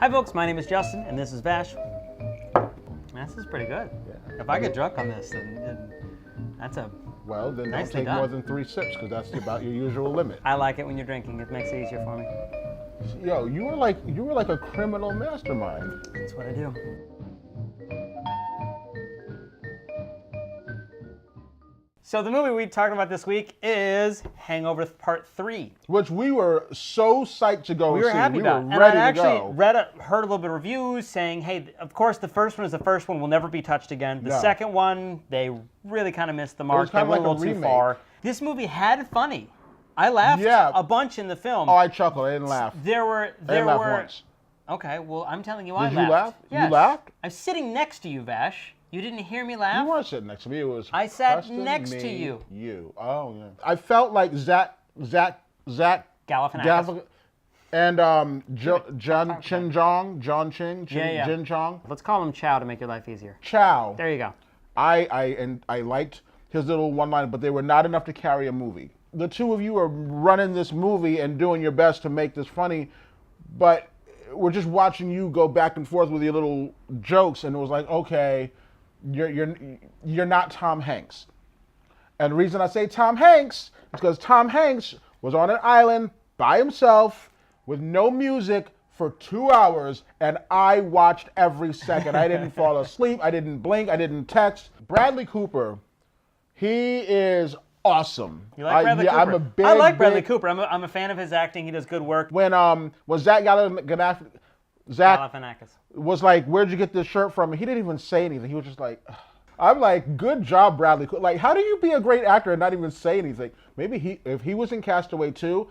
Hi folks, my name is Justin, and this is Vash. This is pretty good. Yeah. If I get drunk on this, then that's a Well, then nicely don't take done. more than 3 sips, because that's about your usual limit. I like it when you're drinking. It makes it easier for me. Yo, you were like a criminal mastermind. That's what I do. So the movie we talked about this week is Hangover Part 3. Which we were so psyched to go We see. were happy about it. We And were ready I to actually go. heard a little bit of reviews saying, hey, of course the first one is the first one, will never be touched again. The No. second one, they really kind of missed the mark. They kinda went like a a little too remake. far. This movie had funny. I laughed Yeah. a bunch in the film. Oh, I chuckled. I didn't laugh. There I were didn't laugh once. Okay, well, I'm telling you, I Did laughed. you laugh? Yes. You laughed? I'm sitting next to you, Vash. You didn't hear me laugh? You weren't sitting next to me. It was I sat Preston, next me, to you. You. Oh, yeah. I felt like Zach Galifianakis. and John Ching, Yeah. Jin Chong. Let's call him Chow to make your life easier. Chow. There you go. I liked his little one-liner, but they were not enough to carry a movie. The two of you are running this movie and doing your best to make this funny, but we're just watching you go back and forth with your little jokes, and it was like, okay, you're not Tom Hanks. And the reason I say Tom Hanks is because Tom Hanks was on an island by himself with no music for 2 hours, and I watched every second. I didn't fall asleep. I didn't blink. I didn't text. Bradley Cooper, he is awesome. You like Bradley Cooper? I'm a big, I like Bradley Cooper. I'm a fan of his acting. He does good work. When Zach Galifianakis. was like, "Where'd you get this shirt from?" And he didn't even say anything. He was just like, I'm like, good job, Bradley Cooper. Like, how do you be a great actor and not even say anything? Maybe if he was in Castaway 2,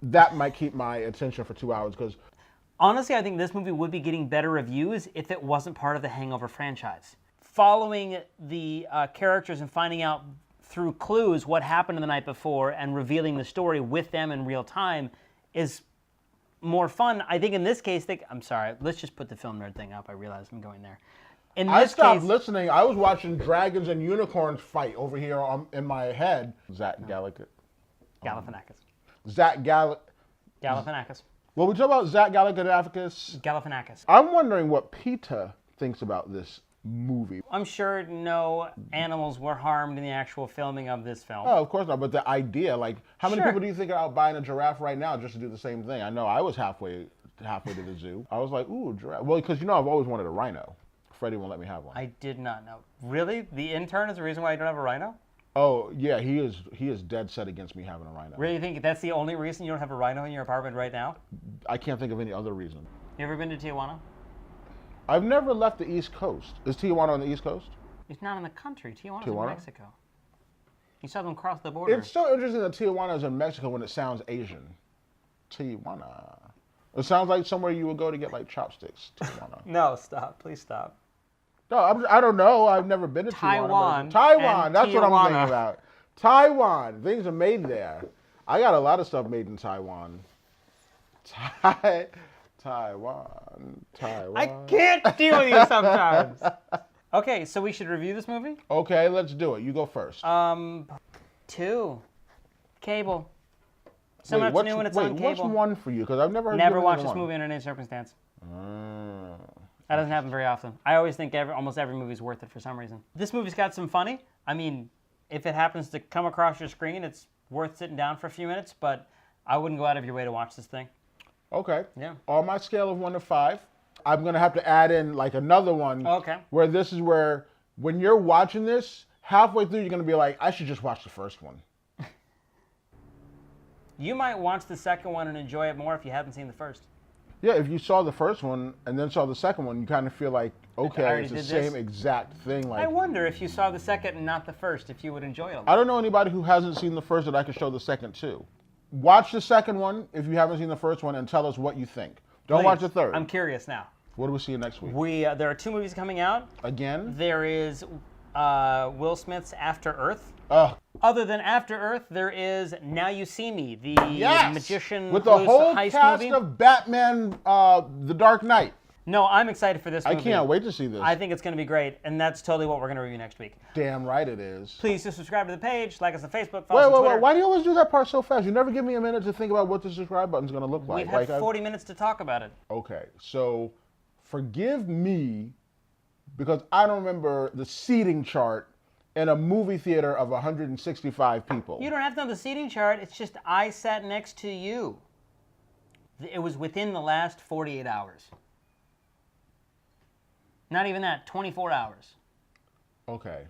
that might keep my attention for 2 hours. Because Honestly, I think this movie would be getting better reviews if it wasn't part of the Hangover franchise. Following the characters and finding out through clues what happened the night before and revealing the story with them in real time is more fun. I think in this case, I'm sorry, let's just put the film nerd thing up. I realize I'm going there. In I this stopped case, listening. I was watching dragons and unicorns fight over here in my head. Zach Galifianakis. Galifianakis. Well, we talk about Zach Galifianakis. Galifianakis. I'm wondering what PETA thinks about this movie. I'm sure no animals were harmed in the actual filming of this film. Oh, of course not. But the idea, like, how many Sure. people do you think are out buying a giraffe right now just to do the same thing? I know I was halfway to the zoo. I was like, ooh, giraffe. Well, because I've always wanted a rhino. Freddie won't let me have one. I did not know. Really? The intern is the reason why you don't have a rhino? Oh yeah, he is dead set against me having a rhino. Really think that's the only reason you don't have a rhino in your apartment right now? I can't think of any other reason. You ever been to Tijuana? I've never left the East Coast. Is Tijuana on the East Coast? It's not in the country. Tijuana's in Tijuana? Mexico. You saw them cross the border. It's so interesting that Tijuana is in Mexico when it sounds Asian. Tijuana. It sounds like somewhere you would go to get like chopsticks. Tijuana. No, stop. Please stop. No, I don't know. I've never been to Taiwan Tijuana. Taiwan, and that's what I'm Tijuana. thinking about. Taiwan, things are made there. I got a lot of stuff made in Taiwan. Taiwan. I can't deal with you sometimes. Okay, so we should review this movie? Okay, let's do it. You go first. 2. Cable. Somehow it's new when it's on cable. What's 1 for you? Because I've never heard Never you watched give this me movie under any circumstance. one. That doesn't happen very often. I always think almost every movie's worth it for some reason. This movie's got some funny. I mean, if it happens to come across your screen, it's worth sitting down for a few minutes, but I wouldn't go out of your way to watch this thing. Okay. Yeah. On my scale of 1 to 5, I'm going to have to add in like another one. Okay. Where this is where, when you're watching this, halfway through you're going to be like, I should just watch the first one. You might watch the second one and enjoy it more if you haven't seen the first. Yeah, if you saw the first one and then saw the second one, you kind of feel like, okay, it's the same exact thing. Like, I wonder if you saw the second and not the first, if you would enjoy it a lot. I don't know anybody who hasn't seen the first that I could show the second to. Watch the second one if you haven't seen the first one and tell us what you think. Don't watch the third. I'm curious now. What do we see next week? There are 2 movies coming out. Again? There is Will Smith's After Earth. Ugh. Other than After Earth, there is Now You See Me, the magician with the whole heist cast movie. of Batman, The Dark Knight. No, I'm excited for this I movie. can't wait to see this. I think it's going to be great, and that's totally what we're going to review next week. Damn right it is. Please just subscribe to the page, like us on Facebook, follow us on Twitter. Wait. Why do you always do that part so fast? You never give me a minute to think about what the subscribe button's going to look like. We've had 40 minutes to talk about it. Okay, so forgive me because I don't remember the seating chart in a movie theater of 165 people. You don't have to know the seating chart. It's just I sat next to you. It was within the last 48 hours. Not even that, 24 hours. Okay.